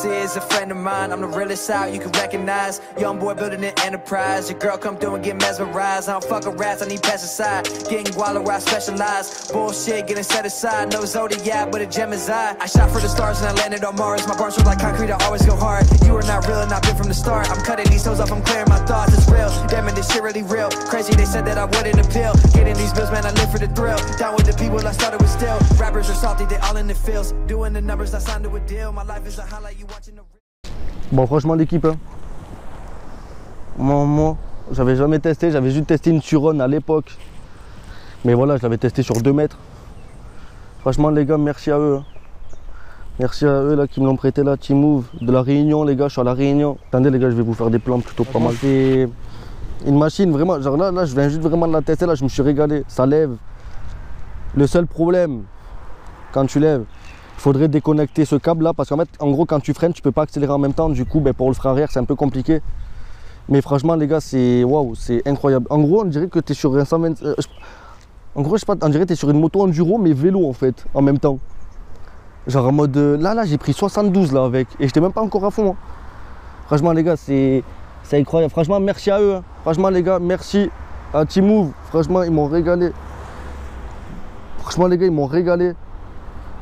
Is a friend of mine, I'm the realest out you can recognize. Young boy building an enterprise. Your girl come through and get mesmerized. I don't fuck with rats, I need pesticide. Getting guala where I specialize. Bullshit getting set aside. No zodiac, but a gem is I shot for the stars and I landed on Mars. My bars were like concrete, I always go hard. You are not real and I've been from the start. I'm cutting these toes off, I'm clearing my thoughts. It's real, damn it, this shit really real. Crazy, they said that I wouldn't appeal. Getting these bills, man, I live for the thrill. Down with the people, I started with still. Rappers are salty, they all in the fields. Doing the numbers, I signed to a deal. My life is a highlight, you watching the... Bon, franchement, l'équipe, hein. Moi j'avais jamais testé, j'avais juste testé une Turon à l'époque. Mais voilà, je l'avais testé sur 2 mètres. Franchement, les gars, merci à eux. Hein. Merci à eux là, qui me l'ont prêté, là, Team Move. De la Réunion, les gars, je suis à la Réunion. Attendez, les gars, je vais vous faire des plans plutôt pas mal. C'est une machine, vraiment. Genre là, je viens juste vraiment de la tester, là, je me suis régalé. Ça lève. Le seul problème, quand tu lèves, il faudrait déconnecter ce câble là parce qu'en fait, en gros, quand tu freines, tu peux pas accélérer en même temps. Du coup, ben, pour le frein arrière, c'est un peu compliqué. Mais franchement, les gars, c'est waouh, c'est incroyable. En gros, on dirait que tu es sur un 120. En gros, je sais pas, on dirait que tu es sur une moto enduro, mais vélo en fait, en même temps. Genre en mode. Là, j'ai pris 72 là avec. Et j'étais même pas encore à fond. Hein. Franchement, les gars, c'est incroyable. Franchement, merci à eux. Hein. Franchement, les gars, merci à Team Move. Franchement, ils m'ont régalé. Franchement, les gars, ils m'ont régalé.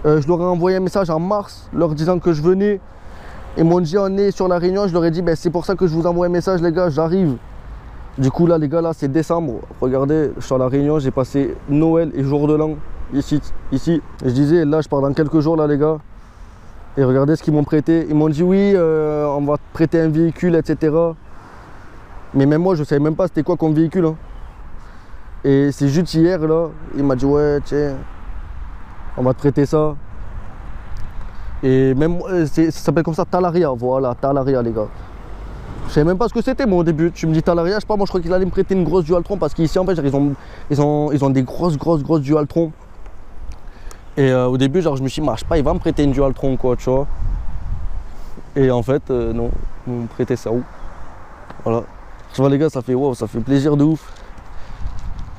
Je leur ai envoyé un message en mars leur disant que je venais. Ils m'ont dit on est sur la Réunion. Je leur ai dit ben, c'est pour ça que je vous envoie un message les gars, j'arrive. Du coup là les gars, là c'est décembre. Regardez, je suis à la Réunion, j'ai passé Noël et jour de l'an ici. Je disais là je pars dans quelques jours là les gars. Et regardez ce qu'ils m'ont prêté. Ils m'ont dit oui on va te prêter un véhicule etc. Mais même moi je savais même pas c'était quoi comme véhicule. Hein. Et c'est juste hier là, il m'a dit ouais tiens. On va te prêter ça. Et même, ça s'appelle comme ça, Talaria. Voilà, Talaria, les gars. Je savais même pas ce que c'était, moi, au début. Tu me dis Talaria, je sais pas, moi, je crois qu'il allait me prêter une grosse Dualtron parce qu'ici, en fait, ils ont des grosses Dualtron. Et au début, genre, je me suis dit, je sais pas, il va me prêter une Dualtron, quoi, tu vois. Et en fait, non, ils m'ont prêté ça où. Voilà. Tu vois, les gars, ça fait, wow, ça fait plaisir de ouf.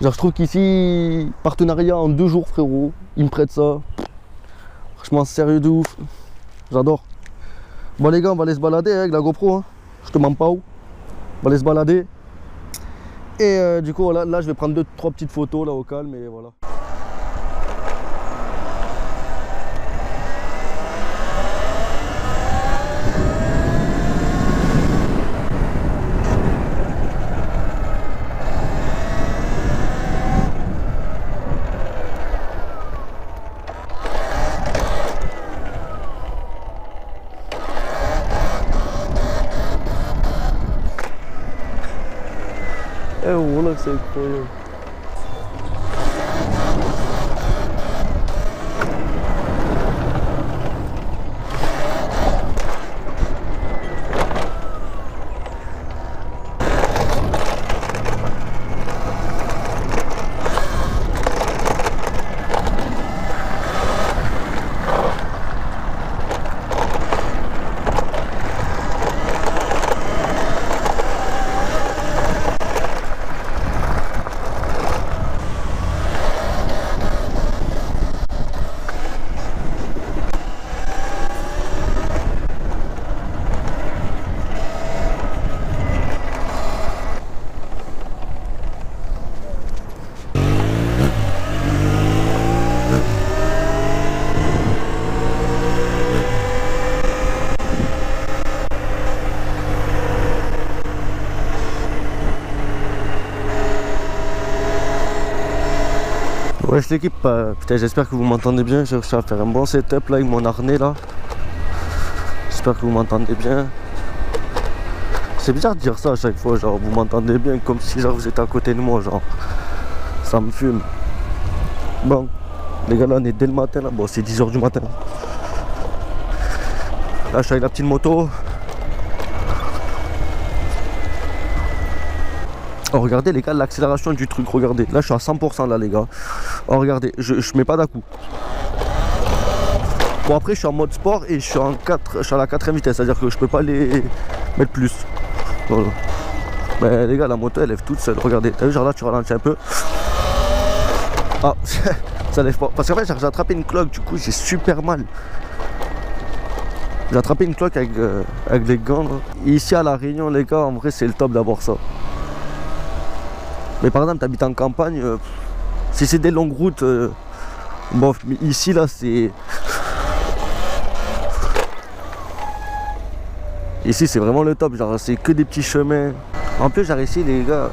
Genre je trouve qu'ici, partenariat en 2 jours frérot, ils me prêtent ça. Franchement sérieux de ouf. J'adore. Bon les gars, on va aller se balader avec la GoPro. Hein. Je te mens pas où. On va aller se balader. Et du coup voilà, là je vais prendre 2-3 petites photos là au calme et voilà. Eh voilà, c'est incroyable. Wesh l'équipe, putain j'espère que vous m'entendez bien, j'ai réussi à faire un bon setup là avec mon harnais là. J'espère que vous m'entendez bien. C'est bizarre de dire ça à chaque fois, genre vous m'entendez bien comme si genre vous étiez à côté de moi, genre ça me fume. Bon, les gars là on est dès le matin là, bon c'est 10 h du matin. Là je suis avec la petite moto. Oh regardez les gars l'accélération du truc, regardez, là je suis à 100% là les gars. Oh regardez, je mets pas d'à-coup. Bon après je suis en mode sport et je suis à la 4ème vitesse, c'est à dire que je peux pas les mettre plus. Voilà. Mais les gars, la moto elle lève toute seule. Regardez, t'as vu, genre là tu ralentis un peu. Ah, ça lève pas. Parce qu'en fait j'ai attrapé une cloque, du coup j'ai super mal. J'ai attrapé une cloque avec des gants là. Et ici à La Réunion les gars, en vrai c'est le top d'avoir ça. Mais par exemple t'habites en campagne, si c'est des longues routes, bof, mais ici là c'est... Ici c'est vraiment le top, genre c'est que des petits chemins. En plus j'ai réussi les gars,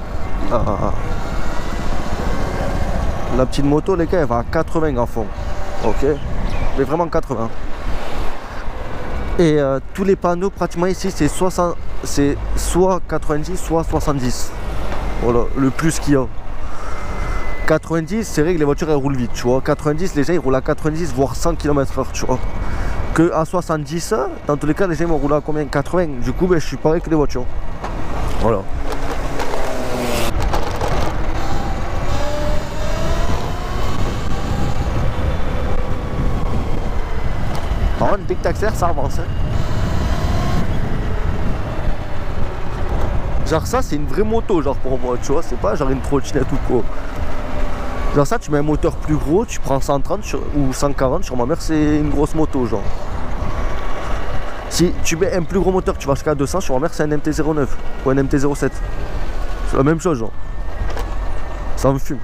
la petite moto les gars elle va à 80 en fond, ok, mais vraiment 80. Et tous les panneaux pratiquement ici c'est soit 90 soit 70. Voilà, le plus qu'il y a. 90 c'est vrai que les voitures elles roulent vite, tu vois. 90 les gens ils roulent à 90 voire 100 km/h, tu vois. Que à 70, dans tous les cas les gens vont rouler à combien? 80. Du coup ben, je suis pareil que les voitures. Voilà. Par contre dès que t'accélères ça avance, hein. Genre ça c'est une vraie moto genre pour moi, tu vois, c'est pas genre une trottinette ou quoi. Genre ça tu mets un moteur plus gros, tu prends 130 ou 140 sur ma mère, c'est une grosse moto genre. Si tu mets un plus gros moteur, tu vas jusqu'à 200, sur ma mère c'est un MT-09 ou un MT-07. C'est la même chose genre. Ça me fume.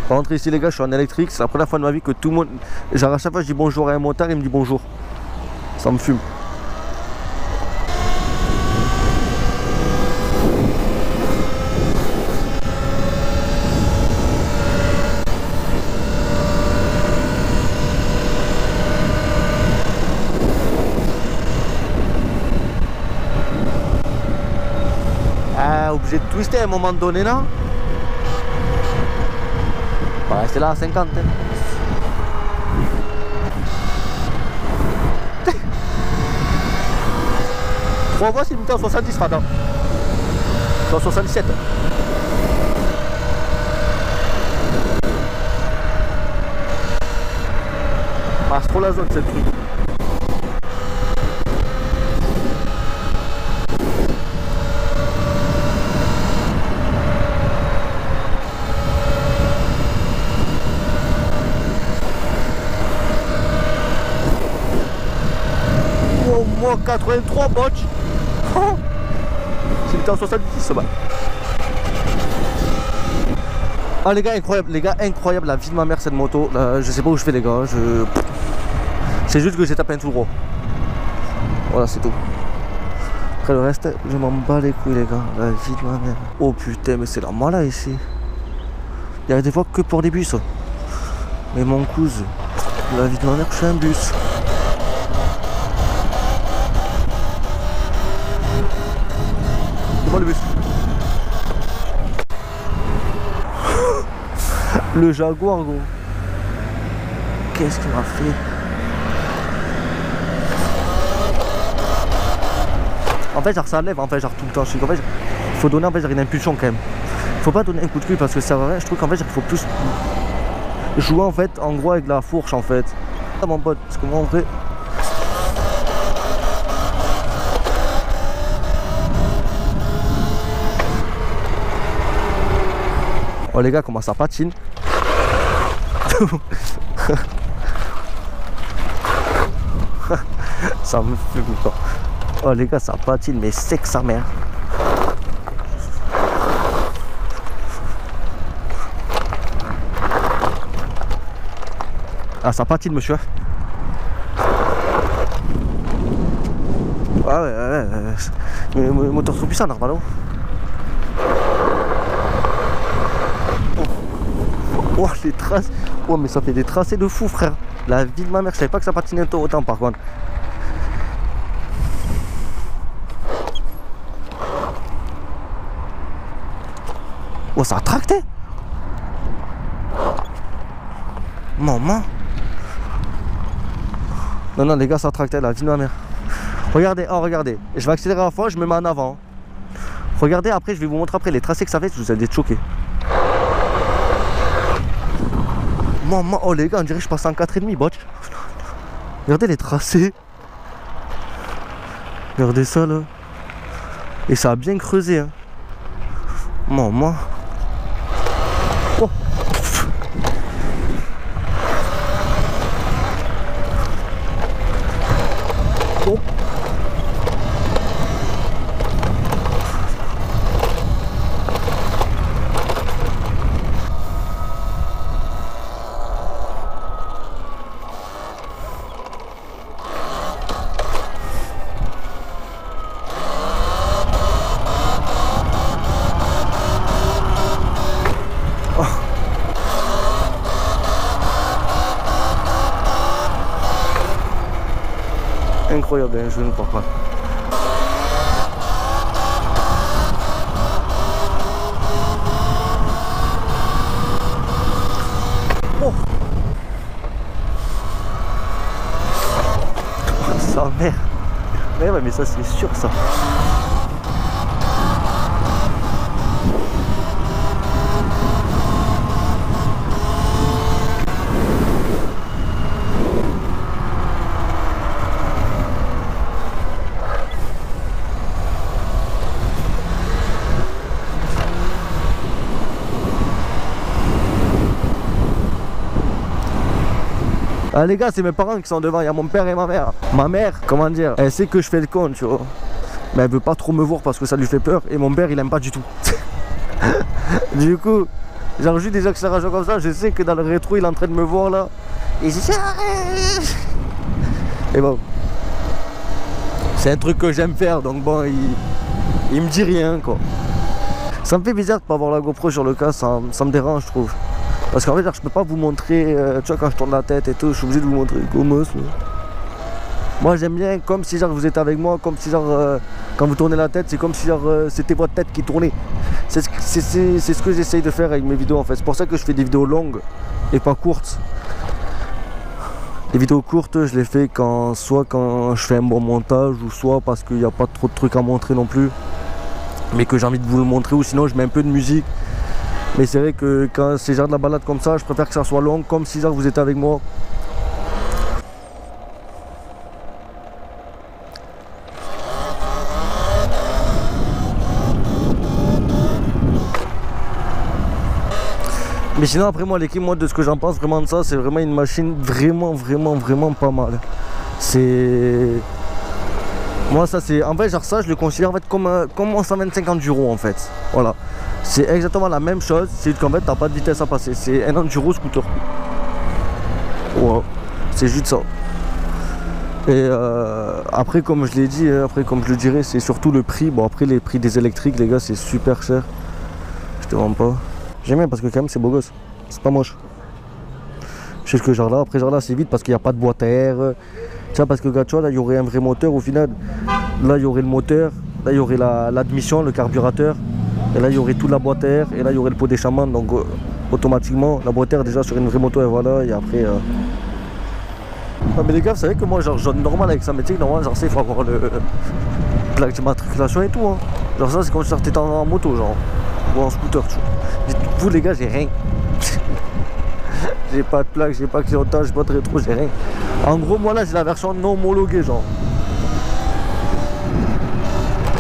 Par contre ici les gars je suis en électrique, c'est la première fois de ma vie que tout le monde... Genre à chaque fois je dis bonjour à un motard, il me dit bonjour. Ça me fume. Obligé de twister à un moment donné là. On va rester là à 50. Hein. 3 fois c'est limité en 70 pardon. 177. Ah, c'est trop la zone cette truc. Moi 83 botch. Oh, c'est en 70 ce bas. Ah les gars incroyable, la vie de ma mère cette moto. Je sais pas où je fais les gars. C'est juste que j'ai tapé un tout droit. Voilà c'est tout. Après le reste, je m'en bats les couilles les gars. La vie de ma mère. Oh putain mais c'est la mala ici. Il y a des fois que pour des bus. Mais mon cousin, la vie de ma mère, je suis un bus. Le bus. Le Jaguar gros. Qu'est-ce qu'il m'a fait? En fait genre ça lève en fait genre tout le temps. Je sais qu'en fait il faut donner en fait genre une impulsion quand même. Faut pas donner un coup de cul parce que ça va rien. Je trouve qu'en fait il faut plus jouer en fait en gros avec la fourche en fait. Ah mon pote, parce que moi en vrai. Oh les gars comment ça patine. Ça me fume quoi. Oh les gars ça patine mais c'est que sa mère. Ah ça patine monsieur. Ah ouais. Moteur trop puissant normalement. Oh les traces. Oh mais ça fait des tracés de fou frère. La vie de ma mère, je savais pas que ça patinait autant par contre. Oh ça a tracté. Maman. Non les gars ça a tracté la vie de ma mère. Regardez, oh regardez. Je vais accélérer à la fois, je me mets en avant. Regardez après, je vais vous montrer après les tracés que ça fait, vous allez être choqués. Maman, oh les gars, on dirait que je passe en 4,5 botch. Regardez les tracés. Regardez ça là. Et ça a bien creusé. Hein. Moi. Oh. Oh. Incroyable, hein, je ne crois pas. Oh, sa mère. Ouais, mais ça c'est sûr ça. Ah les gars, c'est mes parents qui sont devant, il y a mon père et ma mère. Ma mère, comment dire, elle sait que je fais le con, tu vois. Mais elle veut pas trop me voir parce que ça lui fait peur. Et mon père, il aime pas du tout. Du coup, genre juste des accélérations comme ça, je sais que dans le rétro, il est en train de me voir là. Et je dis... Et bon. C'est un truc que j'aime faire, donc bon, il me dit rien, quoi. Ça me fait bizarre de pas avoir la GoPro sur le cas, ça me dérange, je trouve. Parce qu'en fait, genre, je peux pas vous montrer, tu vois, quand je tourne la tête et tout, je suis obligé de vous montrer comment ça. Moi, j'aime bien comme si, genre, vous êtes avec moi, comme si, genre, quand vous tournez la tête, c'est comme si, genre, c'était votre tête qui tournait. C'est ce que j'essaye de faire avec mes vidéos, en fait. C'est pour ça que je fais des vidéos longues et pas courtes. Les vidéos courtes, je les fais soit quand je fais un bon montage, ou soit parce qu'il n'y a pas trop de trucs à montrer non plus, mais que j'ai envie de vous le montrer, ou sinon je mets un peu de musique. Mais c'est vrai que quand c'est genre de la balade comme ça, je préfère que ça soit long, comme si genre vous êtes avec moi. Mais sinon après moi l'équipe, moi de ce que j'en pense vraiment de ça, c'est vraiment une machine vraiment pas mal. C'est... Moi ça c'est... En fait genre ça je le considère en fait comme mon 125 enduro en fait. Voilà. C'est exactement la même chose, c'est qu'en fait t'as pas de vitesse à passer. C'est un enduro scooter. Wow. C'est juste ça. Et après comme je l'ai dit, après comme je le dirais, c'est surtout le prix. Bon après les prix des électriques les gars c'est super cher. Je te vends pas. J'aime bien parce que quand même c'est beau gosse. C'est pas moche. Je sais que genre là, après genre là c'est vite parce qu'il n'y a pas de boîte à air. Tu vois parce que tu vois là il y aurait un vrai moteur au final. Là il y aurait le moteur, là il y aurait l'admission, le carburateur. Et là il y aurait toute la boîte à air et là il y aurait le pot d'échappement. Donc automatiquement la boîte à air déjà sur une vraie moto et voilà. Et après... Ah mais les gars vous savez que moi genre jaune normal avec ça, mais tu sais normalement genre il faut avoir le plaque d'immatriculation et tout hein. Genre ça c'est comme si t'étais en moto genre. Ou en scooter tu vois. Vous les gars j'ai rien. J'ai pas de plaque, j'ai pas de clignotant, j'ai pas de rétro, j'ai rien. En gros moi là j'ai la version non homologuée genre.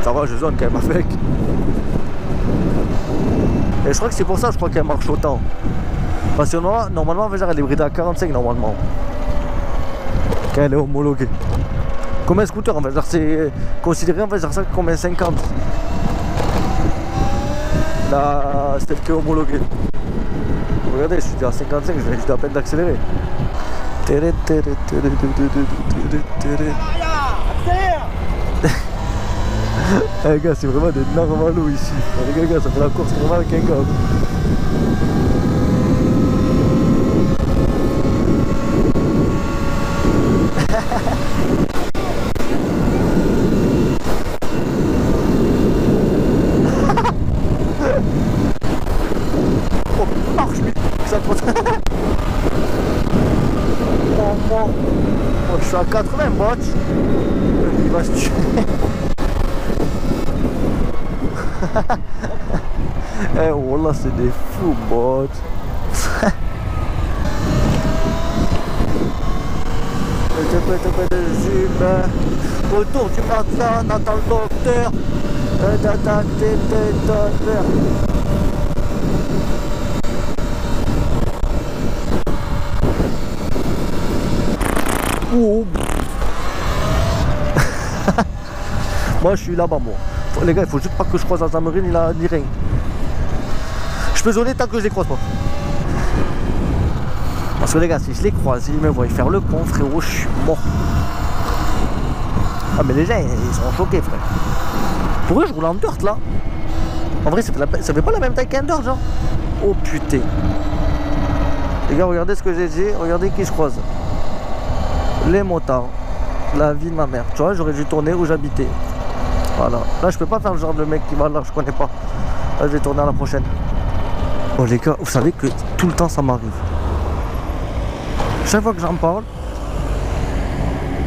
Ça va je zone quand même avec. Et je crois que c'est pour ça je crois qu'elle marche autant. Parce que normalement elle est bridée à 45 normalement. Quand elle est homologuée. Comme un scooter en fait, c'est considéré en fait genre ça comme un 50. Là, c'est que homologué. Regardez, je suis à 55, je viens à peine d'accélérer. Les gars, c'est vraiment des normalos ici. Les gars, ça fait la course vraiment avec un gars. Je suis à 80 bots. Il va se tuer. Eh oh là c'est des fous bots. Autour du matin, on attend le docteur. Oh. Moi je suis là-bas moi. Les gars, il faut juste pas que je croise Azamarine ni rien. Je peux zoner tant que je les croise pas. Parce que les gars, si je les croise, ils me voient faire le con, frérot, je suis mort. Ah mais les gens, ils sont choqués, frère. Pour eux, je roule en dirt là. En vrai, ça fait pas la même taille qu'un dirt, genre. Oh putain. Les gars, regardez ce que j'ai dit, regardez qui je croise. Les motards. La vie de ma mère. Tu vois, j'aurais dû tourner où j'habitais. Voilà. Là, je peux pas faire le genre de mec qui va là, je connais pas. Là, je vais tourner à la prochaine. Oh les gars, vous savez que tout le temps ça m'arrive. Chaque fois que j'en parle,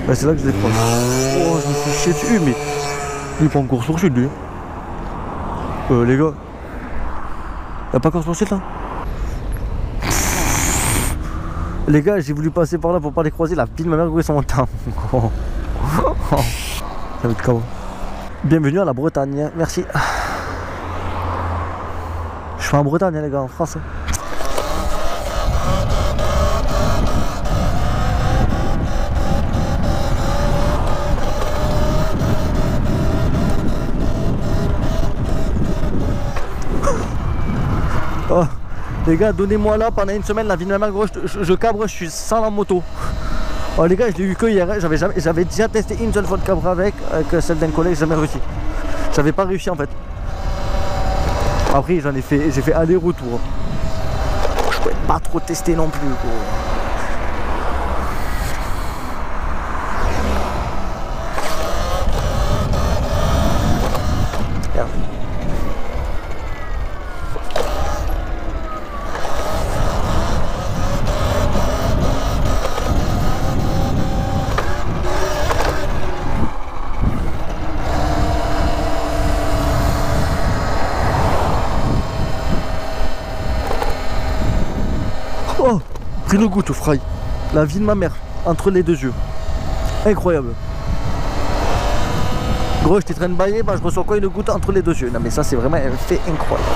ben c'est là que je les croise. Oh, je me suis chié dessus, mais il est pas encore sorti lui. Les gars, il a pas encore sorti là. Les gars, j'ai voulu passer par là pour pas les croiser. La vie de ma mère, où ils sont en temps. Ça va être comment? Bienvenue à la Bretagne, merci. Je suis en Bretagne, les gars, en France. Oh, les gars, donnez-moi là pendant une semaine la vie de ma mère, gros, je cabre, je suis sans la moto. Oh les gars, je l'ai eu que hier, j'avais déjà testé une seule fois de cabre avec celle d'un collègue, j'ai jamais réussi. J'avais pas réussi en fait. Après j'ai fait aller-retour. Je pouvais pas trop tester non plus, gros. Merde. Oh, pris le goût au fry. La vie de ma mère, entre les deux yeux. Incroyable. Gros, j'étais en train de bailler, bah, je reçois quoi une goutte entre les deux yeux. Non mais ça c'est vraiment un fait incroyable.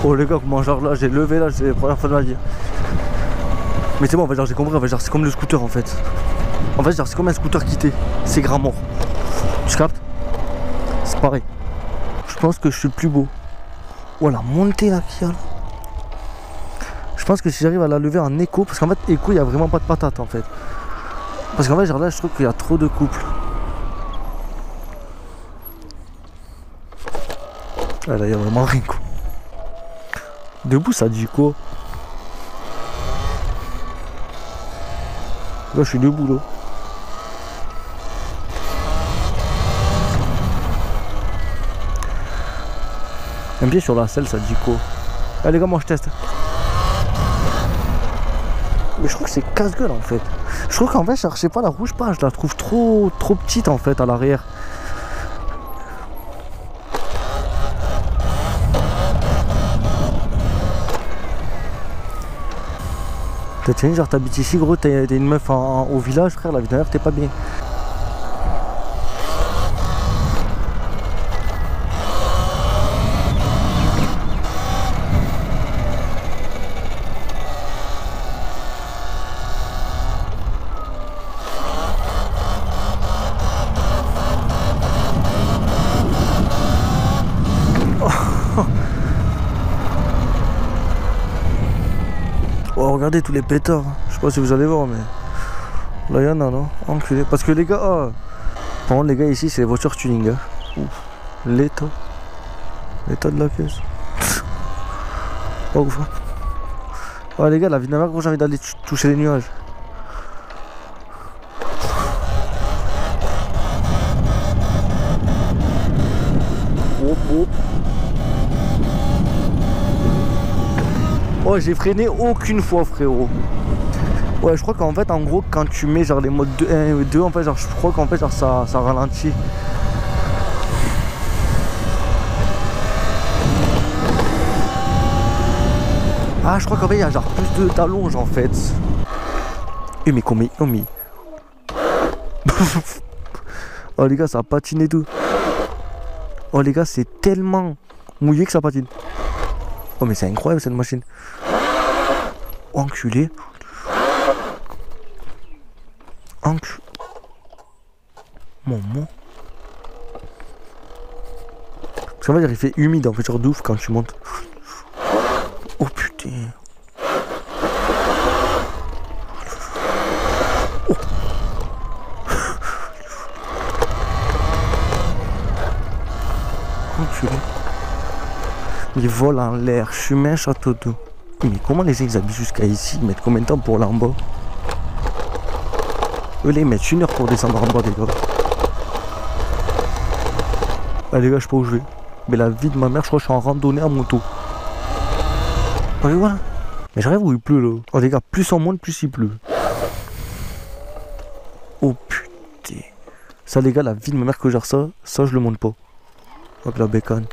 Oh les gars, comment genre là, j'ai levé là, c'est la première fois de ma vie. Mais c'est bon, en fait, genre j'ai compris, en fait, genre c'est comme le scooter en fait. En fait, genre c'est comme un scooter quitté, c'est grand mort. Tu captes? C'est pareil. Je pense que je suis le plus beau. Oh la montée là qu'il y a là. Je pense que si j'arrive à la lever en écho, parce qu'en fait écho il n'y a vraiment pas de patate en fait. Parce qu'en fait genre là je trouve qu'il y a trop de couples. Ah là il y a vraiment rien quoi. Debout ça dit quoi? Là je suis debout là. Un pied sur la selle ça dit quoi? Allez les gars, moi je teste. Mais je trouve que c'est casse-gueule en fait. Je trouve qu'en fait je sais pas la rouge pas, je la trouve trop petite en fait à l'arrière. Tiens, genre t'habites ici gros, t'es une meuf au village frère, la vie d'ailleurs t'es pas bien. Oh, regardez tous les pétards. Je sais pas si vous allez voir, mais là il y en a, non? Enculé. Parce que les gars, par contre, les gars ici, c'est les voitures tuning. Hein. L'état de la caisse. Pas ouf. Ouais les gars, la vie de ma mère, gros, j'ai envie d'aller toucher les nuages. Oh, j'ai freiné aucune fois, frérot. Ouais, je crois qu'en fait, en gros, quand tu mets genre les modes 1 et 2, en fait, genre, je crois qu'en fait, genre, ça ralentit. Ah, je crois qu'en fait, il y a genre plus de talons, en fait. Eh, mais combien? Oh, mais. Oh, les gars, ça patine et tout. Oh, les gars, c'est tellement mouillé que ça patine. Oh, mais c'est incroyable cette machine. Oh, enculé. Maman. Parce qu'en fait, il fait humide en fait, genre d'ouf quand tu montes. Oh putain. Oh. Enculé. Il vole en l'air, chemin château d'eau. Mais comment les gens ils habitent jusqu'à ici? Ils mettent combien de temps pour aller en bas? Eux là ils mettent 1 heure pour descendre en bas les gars. Ah les gars je sais pas où je vais. Mais la vie de ma mère je crois que je suis en randonnée en moto. Oh les voilà. Mais j'arrive où il pleut là. Oh les gars plus on monte plus il pleut. Oh putain. Ça les gars la vie de ma mère que gère ça je le monte pas. Avec la bécane.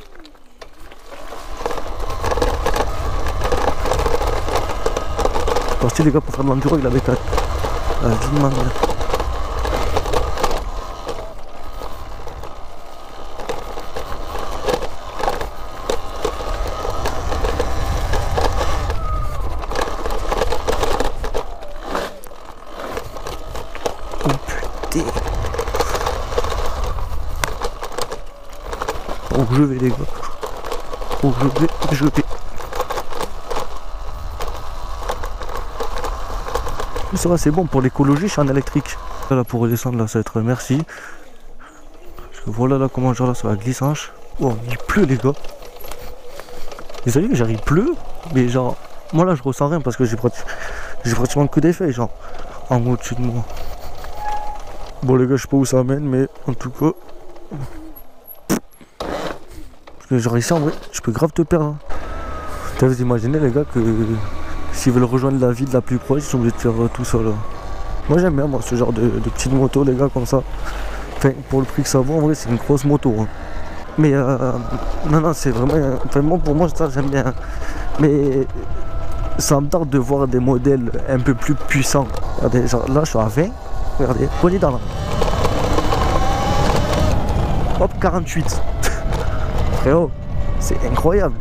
Parti les gars pour faire de l'enduro avec la bécane. La vie de ma mère. Oh putain. Oh je vais les gars. Oh je vais. Ça va, c'est bon pour l'écologie, je suis en électrique. Là pour redescendre là ça va être merci. Parce que voilà là comment genre là ça va glissance. Oh il pleut les gars. Vous savez que genre il pleut, mais genre moi là je ressens rien parce que j'ai pratiquement que des feuilles genre en haut dessus de moi. Bon les gars je sais pas où ça mène mais en tout cas. Parce que genre ici en vrai je peux grave te perdre. Hein. Vous imaginez les gars que s'ils veulent rejoindre la ville la plus proche, ils sont obligés de faire tout ça là. Moi j'aime bien moi ce genre de petites motos les gars comme ça. Enfin pour le prix que ça vaut en vrai c'est une grosse moto. Hein. Mais non c'est vraiment. Enfin moi pour moi ça j'aime bien. Mais ça me tarde de voir des modèles un peu plus puissants. Regardez, genre là je suis à 20. Regardez, prenez dans là. Hop 48. Frérot, c'est incroyable.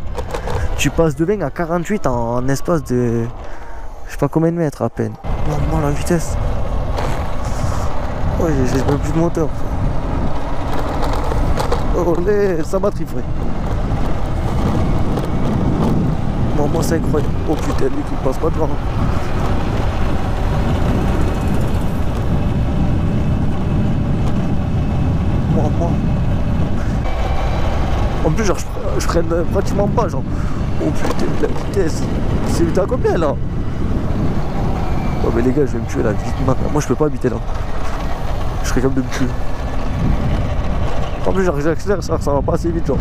Tu passes de 20 à 48 en espace de. Je sais pas combien de mètres à peine. Non, la vitesse. Oh, j'ai même plus de moteur. Oh, ça batterie, frère. Bon, moi, c'est incroyable. Oh putain, lui qui passe pas devant. Moi. En plus, genre, je freine pratiquement pas, genre. Oh putain, la vitesse. C'est à combien là? Oh mais les gars, je vais me tuer la vie de ma mère. Moi je peux pas habiter là. Je serais capable de me tuer. En plus genre j'accélère, ça va pas assez vite genre.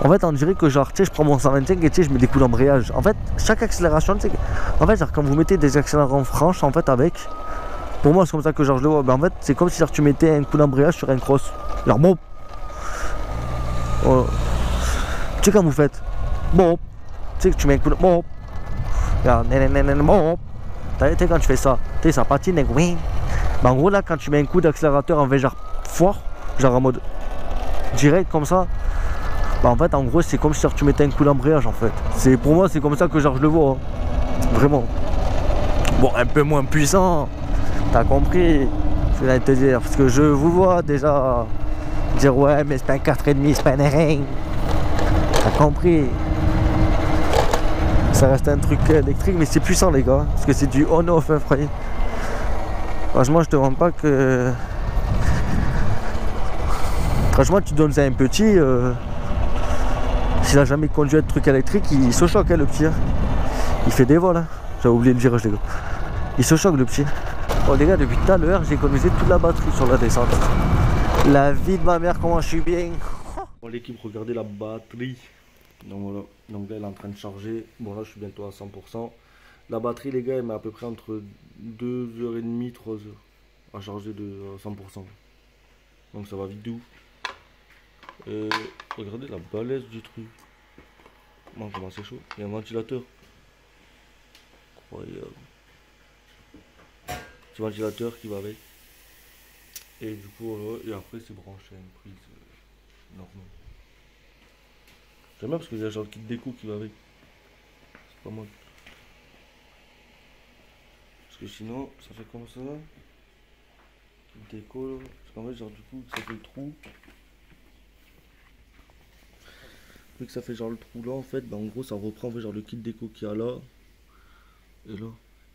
En fait on dirait que genre tu sais je prends mon 125 et tu sais je mets des coups d'embrayage. En fait chaque accélération tu sais en fait genre quand vous mettez des accélérants franches en fait avec. Pour moi c'est comme ça que genre je le vois. Ben, en fait c'est comme si genre tu mettais un coup d'embrayage sur un cross. Genre bon. Oh. Tu sais quand vous faites bon. Tu sais que tu mets un coup de bon. Regarde, bon. Tu sais quand tu fais ça, tu sais ça patine et oui. Ben, en gros là quand tu mets un coup d'accélérateur en genre fort, genre en mode direct comme ça. Bah en fait en gros c'est comme si tu mettais un coup d'embrayage en fait. C'est pour moi c'est comme ça que genre je le vois. Hein. Vraiment. Bon un peu moins puissant. T'as compris. Je vais te dire. Parce que je vous vois déjà dire ouais mais c'est pas un 4,5, c'est pas un R1. T'as compris. Ça reste un truc électrique mais c'est puissant les gars. Parce que c'est du on-off hein, frère. Franchement je te rends pas que. Franchement tu donnes ça à un petit. S'il a jamais conduit un truc électrique, il se choque hein, le petit. Hein. Il fait des vols. Hein. J'avais oublié le virage les gars. Il se choque le petit. Bon les gars, depuis tout à l'heure, j'ai économisé toute la batterie sur la descente. La vie de ma mère, comment je suis bien. Bon l'équipe, regardez la batterie. Donc voilà, donc là elle est en train de charger. Bon là je suis bientôt à 100%. La batterie les gars, elle met à peu près entre 2h30 3h à charger de 100%. Donc ça va vite de ouf. Regardez la balèze du truc. Bon, comment c'est chaud. Il y a un ventilateur. Incroyable. Petit ventilateur qui va avec. Et du coup, voilà. Et après, c'est branché à une prise normale. J'aime bien parce qu'il y a genre le kit déco qui va avec. C'est pas mal. Parce que sinon, ça fait comme ça. Kit déco là. Parce qu'en fait, genre du coup, ça fait le trou. Vu que ça fait genre le trou là en fait, bah en gros ça reprend en fait, genre le kit déco qu'il y a là. Et là,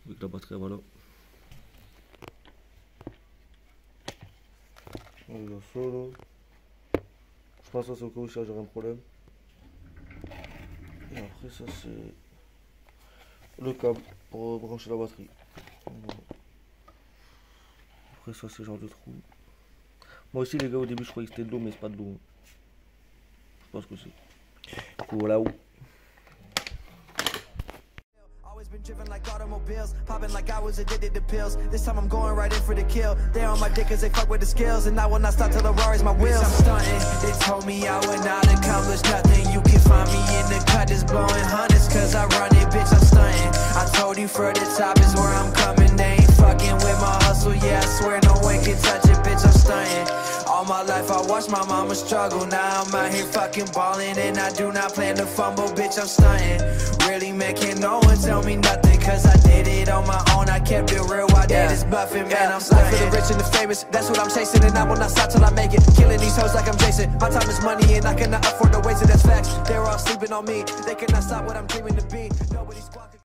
avec la batterie voilà. On a ça là. Je pense que ça c'est au cas où ça j'aurai un problème. Et après ça c'est le câble pour brancher la batterie. Voilà. Après ça c'est genre de trou. Moi aussi les gars au début je croyais que c'était de l'eau mais c'est pas de l'eau. Je pense que c'est. Voilà où. Been driven like automobiles, popping like I was addicted to pills. This time I'm going right in for the kill. They on my dick cause they fuck with the skills, and I will not stop till the Rari's my wheels. I'm stunting, they told me I would not accomplish nothing. You can find me in the cut that's blowing hundreds cause I run it, bitch, I'm stunting. I told you for the top is where I'm coming. They ain't fucking with my hustle, yeah, I swear no one can touch it, bitch, I'm stunting. All my life I watched my mama struggle. Now I'm out here fucking balling, and I do not plan to fumble, bitch, I'm stunting. Really, man, can't no one tell me nothing, cause I did it on my own. I kept it real while dad is buffing, man, I'm stunting. Life for the rich and the famous, that's what I'm chasing, and I will not stop till I make it. Killing these hoes like I'm Jason. My time is money, and I cannot afford to waste it, that's facts. They're all sleeping on me, they cannot stop what I'm dreaming to be. Nobody's